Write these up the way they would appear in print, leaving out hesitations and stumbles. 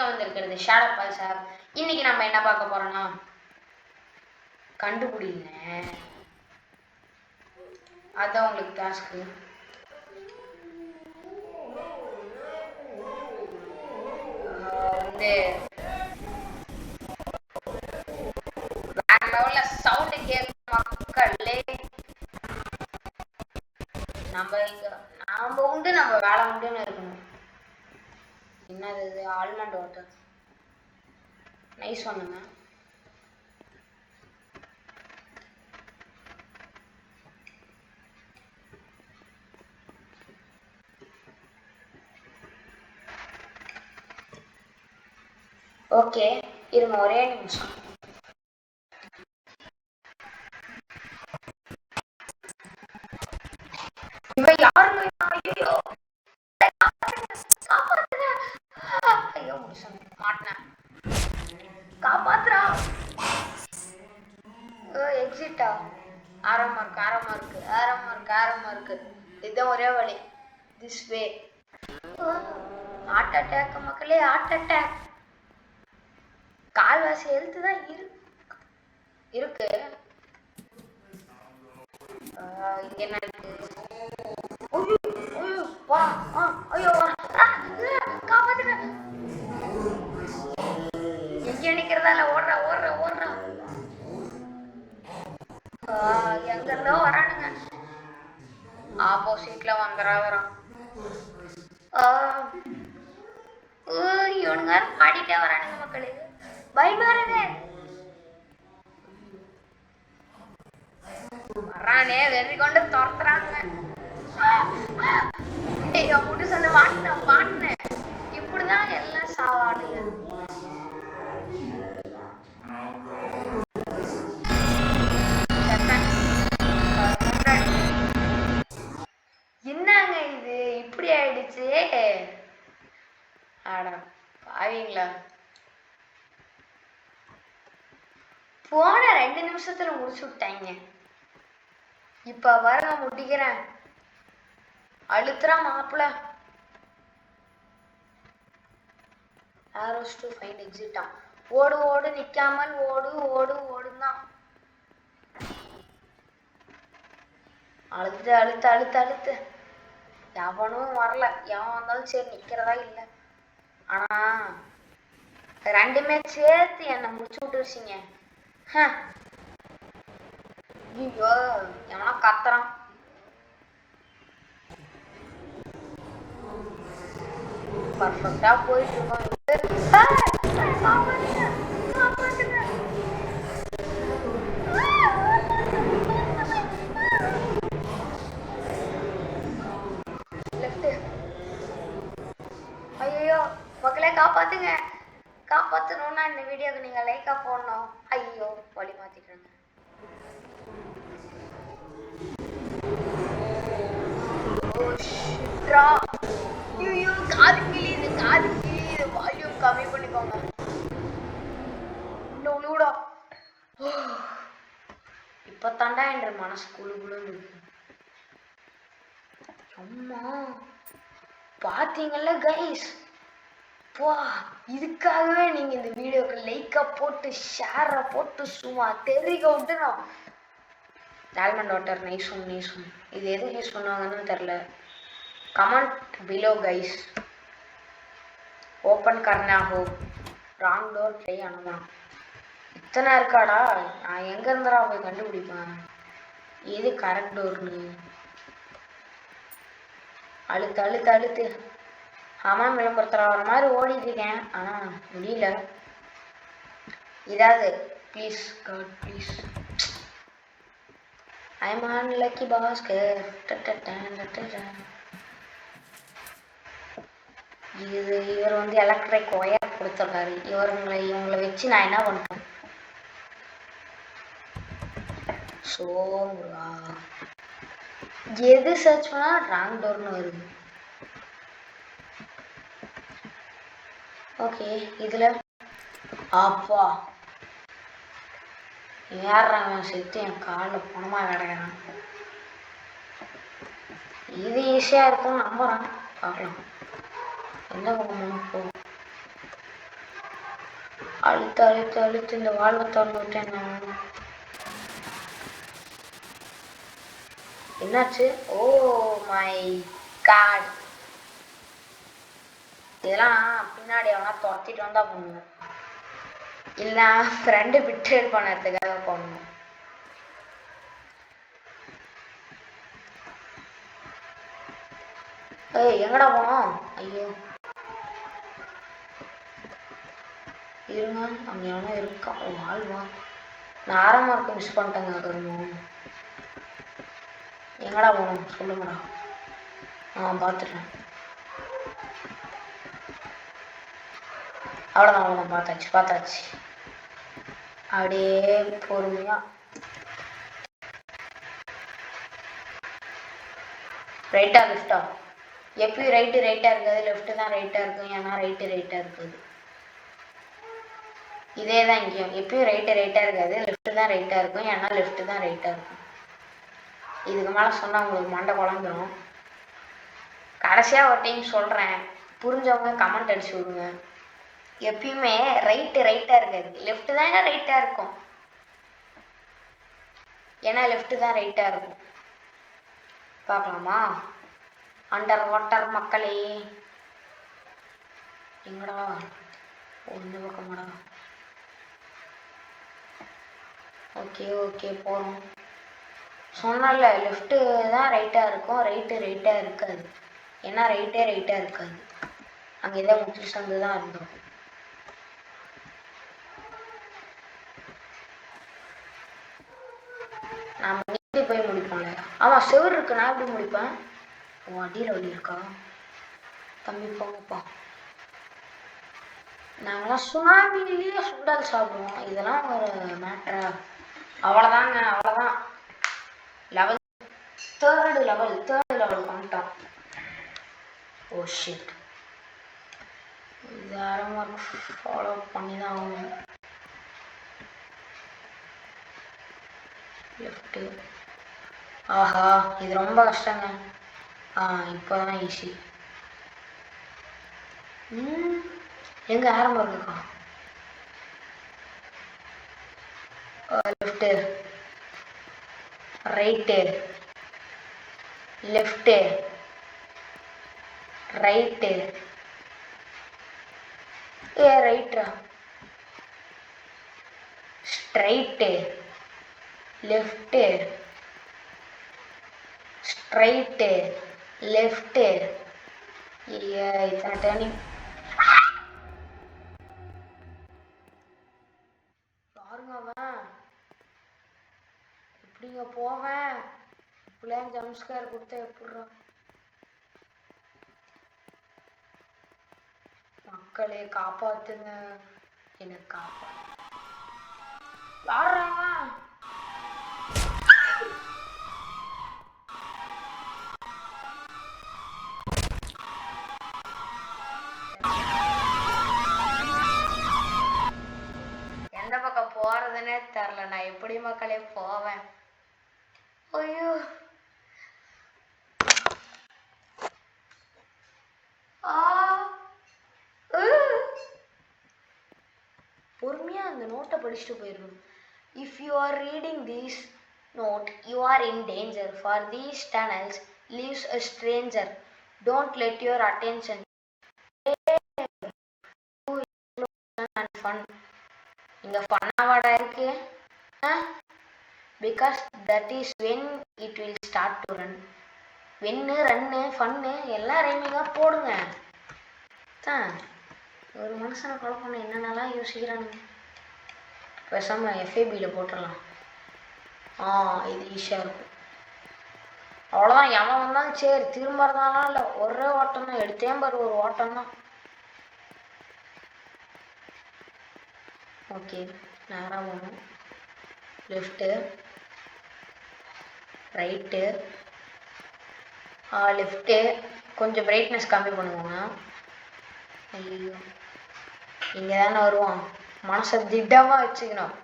வந்திருக்கிறது shadow balls app. இன்னைக்கு நம்ம என்ன பார்க்க போறோம்னா கண்டுபிடிங்க. அதான் உங்களுக்கு டாஸ்க்கு. வந்து வேற லெவல்ல சவுண்ட் கேட்கும் மக்களே. நாம உண்டு நம்ம வேலை உண்டுன்னு இருக்கணும். என்னது இது? ஆல்மண்ட் வாட்டர் நைஸ் பண்ணுங்க. ஓகே இருங்க ஒரே நிமிஷம். இவன் யாருங்க? ஐயோ ஐயோ மாட்டினேன். காப்பாத்துறா. எக்ஸிட்டா? ஆரமா இருக்கு. இதுதான் ஒரே வழி. This way. ஹார்ட் அட்டாக் மக்களே, ஹார்ட் அட்டாக். கால்வாசி எழுத்து தான் இருக்கு. இங்க என்ன இருக்கு? ஐயோ காப்பாத்துங்க. எங்க நிக்கிறதா இல்ல? ஓடுறா. எங்க இருந்தோ வரானுங்க. ஆப்போசிட்ல வரான். இவனுங்க பாடிட்டே வரானுங்க மக்களே. பயமாருங்க. வரானே வெறி கொண்டு துரத்துறாங்க. முட்டு சொன்ன மாட்டினேன். இப்படிதான் எல்லாம் சாவாடுங்க. என்னங்க இது இப்படி ஆயிடுச்சு? பாவீங்களா? போன 2 நிமிஷத்துல முடிச்சு விட்டாங்க. இப்ப வர முடிக்கிறேன். அழுத்துறா மாப்பிள. arrows to find exit. ஓடு நிக்காமல் ஓடுதான். அழுத்து. எவனும் வரல. எவன் வந்தாலும் சரி நிக்கிறதா இல்ல. ஆனா 2மே சேர்த்து என்ன முடிச்சு விட்டுருச்சிங்க. ஐயோ எவனா கத்துறான். பர்ஃபெக்டா போயிட்டு இருக்கோம். ஐயோ மக்களே காப்பாத்தணும்னா இந்த வீடியோக்கு நீங்க லைக்கா போடணும். ஐயோ வழி மாத்திட்டாங்க. ஐயோ காது கிளியுது. வால்யூம் கம்மி பண்ணிக்கோங்க. உள்ளூடா இப்ப தாண்டா என்ற மனசு குழுன்னு இருக்கு. அம்மா பாத்தீங்கல்ல கைஸ், இதுக்காகவே நீங்க இந்த வீடியோக்கு லைக்கா போட்டு ஷேர போட்டு சும்மா தெரிவிக்க விட்டு. Almond water nice one. இது எதுக்கு யூஸ் பண்ணுவாங்கன்னு தெரியல. Comment below guys. ओपन करना हो रॉन्ग डोर ट्राई आना. इतना இருக்காடா? நான் எங்க இருந்தடா போய் கண்டுபிடிப்பேன் எது கரெக்ட் டோர்னு. அழுத்து. ஆமாம் விளம்பரத்துல வர மாதிரி ஓடிட்டு இருக்கேன். ஆனா முடியல. இதாவது please god please. I am unlucky Bhaskar. இவர் வந்து எலக்ட்ரிக் ஒயர் கொடுத்துருக்காரு. இவங்களை வச்சு நான் என்ன பண்ணுறேன்? எது சர்ச் பண்ணா ராங் டோர்னு வருது. ஓகே இதுல அப்பா ஏறாங்க செத்து என் காலில் பணமா கிடக்கிறான். இது ஈஸியா இருக்கும் நம்புறான். பார்க்கலாம் என்ன பண்ணணும். அழுத்து அழுத்து அழுத்து இந்த வாழ்வை திறந்து விட்டேன் நான். என்னாச்சு? Oh my god. இதெல்லாம் பின்னாடி அவனா துரத்திட்டு வந்தா போடணும், இல்லை ஃப்ரெண்டு பிட்ரேட் பண்ணதுக்காக போடணும். ஏய் எங்கடா போனோம்? ஐயோ இருங்க, அங்கே எவனோ இருக்கான். வாழ்வா, நான் ஆரம்பம் இருக்க மிஸ் பண்ணிட்டேங்க. கருமம், எங்கடா போகணும் சொல்லுங்கடா. பார்த்துட்டேன். அவ்வளோதான் அவ்வளோதான், பார்த்தாச்சு பார்த்தாச்சு. அப்படியே பொறுமையா ரைட்டா லெஃப்டா? எப்பயும் ரைட்டு ரைட்டாக இருக்காது, லெஃப்ட்டு தான் ரைட்டாக இருக்கும். ஏன்னா ரைட்டு ரைட்டாக இருக்குது. இதே தான் இங்கேயும், எப்பயும் ரைட்டு ரைட்டாக இருக்காது, லெஃப்ட்டு தான் ரைட்டாக இருக்கும். ஏன்னா லெஃப்ட்டு தான் ரைட்டாக இருக்கும். இதுக்கு மேலே சொன்னால் உங்களுக்கு மண்டை குழம்பிடும். கடைசியாக ஒரு டைம் சொல்கிறேன், புரிஞ்சவங்க கமெண்ட் அடிச்சு விடுங்க. எப்பயுமே ரைட்டு ரைட்டாக இருக்காது, லெஃப்ட்டு தான் ரைட்டாக இருக்கும். ஏன்னா லெஃப்ட்டு தான் ரைட்டாக இருக்கும். பார்க்கலாமா? அண்டர் வாட்டர் மக்களே. எங்கடா? ஒன்று பக்கமாடா. ஓகே ஓகே போகிறோம். சொன்னால லெஃப்ட்டு தான் ரைட்டாக இருக்கும், ரைட்டு ரைட்டாக இருக்காது. ஏன்னா ரைட்டே ரைட்டாக இருக்காது. அங்கே தான் முக்கிய சந்து தான் இருந்தோம். நான் நீட்டி போய் முடிப்போம்ல. ஆமாம் செவ்வறு இருக்கு, நான் எப்படி முடிப்பேன்? ஓ அடியில் வழி இருக்கா? தம்பி போங்கப்பா. நாங்களாம் சுனாமிலேயே சுண்டல் சாப்பிடுவோம். இதெல்லாம் ஒரு மேட்டரா? அவ்வளோதாங்க, அவ்வளோதான். தேர்டு லெவல் வந்துட்டோம். ஓ ஷிட், இது அரை மார்க் ஃபாலோ பண்ணி தான் ஆகணும். லெஃப்ட்டு. ஆஹா இது ரொம்ப கஷ்டங்க. இப்போ தான் ஈஸி. எங்கே ஆரம்பம் இருக்கா? Left right left right. ரைட்டா? Straight left straight left. இத்தனை டேர்னிங் பாருங்க. அவன் எப்படிங்க போவேன்? இப்படிலாம் ஜம்ஸ்கேர் கொடுத்தா எப்படிறா? மக்களே காப்பாத்துங்க, எனக்கு காப்பாத்து. யாருறாங்க? எந்த பக்கம் போறதுன்னே தெரில. நான் எப்படி மக்களே போவேன்? ஐயோ பொறுமையா அந்த நோட்டை படிச்சுட்டு போயிடணும். If you are reading this note, you are in danger. For these tunnels lives a stranger. Don't let your attention and fun. இங்க ஃபன்னாவாடா இருக்கு? Because that is when it will start to run. When run fun எல்லாம் ரைமிங்கா போடுங்க. ஒரு மனுஷனை கொலை பண்ண என்னென்னலாம் யோசிக்கிறானுங்க. பேசாம எஃப்ஏபியில் போட்டுடலாம். இது ஈஸியாக இருக்கும். அவ்வளோதான். எவன் வந்தாலும் சரி, திரும்பறதாலாம் இல்லை, ஒரே ஓட்டம் தான். எடுத்தேன் பாரு, ஒரு ஓட்டம் தான். ஓகே, நேராக போகணும். Left right. லெஃப்ட்டு கொஞ்சம் பிரைட்னஸ் கம்மி பண்ணுவாங்க. ஐயோ இங்கே தானே வருவான். மனசை திட்டமாக வச்சுக்கணும்.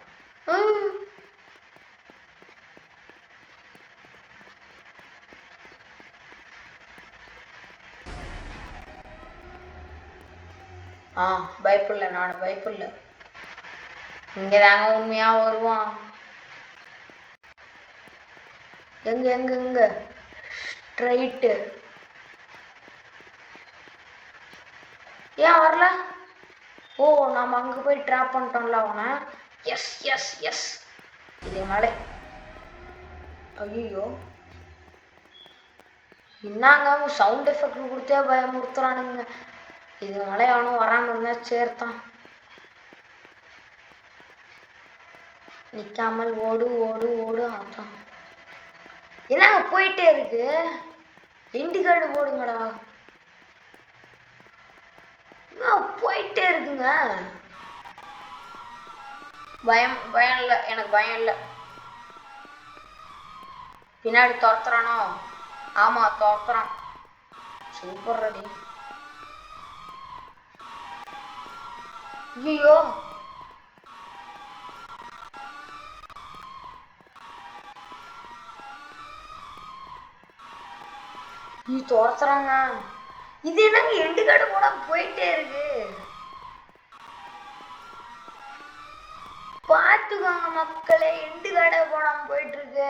பயப்படல, நான் பயப்படல. இங்க தாங்க உண்மையா வருவான். எங்க எங்க எங்க ஸ்ட்ரைட்டு. ஏன் வரல? ஓ நாம அங்க போய் ட்ராப் பண்ணிட்டோம்ல அவனை. Yes yes yes. இது மேலே ஐயோ என்னங்க சவுண்ட் எஃபெக்ட் கொடுத்தே பயமுறுத்துறானுங்க. இது மேலே அவனும் வராம இருந்தா சேர்த்தான். நிக்காமல் ஓடு ஓடு ஓடு ஆட்டம். என்னங்க போயிட்டே இருக்கு. எண்டு கார்டு போடுங்கடா. போயிட்டே இருக்குங்க. பயம் பயம் இல்லை, எனக்கு பயம் இல்லை. பின்னாடி துரத்துறானோ? ஆமா துரத்துறான். Super ready. ஐயோ நீ துரத்துறாங்க. இது என்னங்க எண்டு கார்டு போட போயிட்டே இருக்கு. பார்த்துக்கோங்க மக்களே, எண்டு கார்டை போடாம போயிட்டு இருக்கு.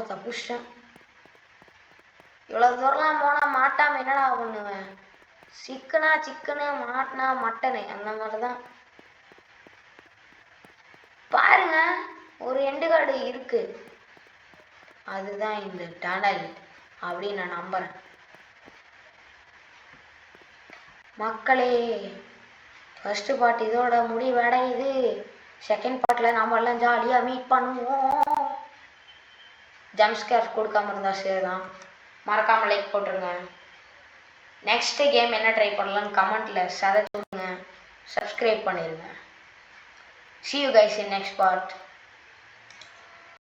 தப்புச்சேன். இவ்வளவு தூரம்லாம் போனா மாட்டாம என்னடா பண்ணுவேன்? சிக்கனா சிக்கனு, மாட்டினா மட்டனு, அந்த மாதிரிதான். பாருங்க ஒரு எண்டு கார்டு இருக்கு. அதுதான் இந்த டனல் அப்படின்னு நான் நம்புறேன். மக்களே ஃபர்ஸ்ட் பார்ட் இதோட முடிவடையுது. செகண்ட் பார்ட்ல நாம எல்லாம் ஜாலியா மீட் பண்ணுவோம். ஜம்ப்ஸ்கேர் கொடுக்காம இருந்தா சரிதான். மறக்காம லைக் போட்டுருங்க. நெக்ஸ்ட் கேம் என்ன ட்ரை பண்ணலாம்னு கமெண்ட்ல சொல்லுங்க. சப்ஸ்கிரைப் பண்ணிருங்க. See you guys in next part.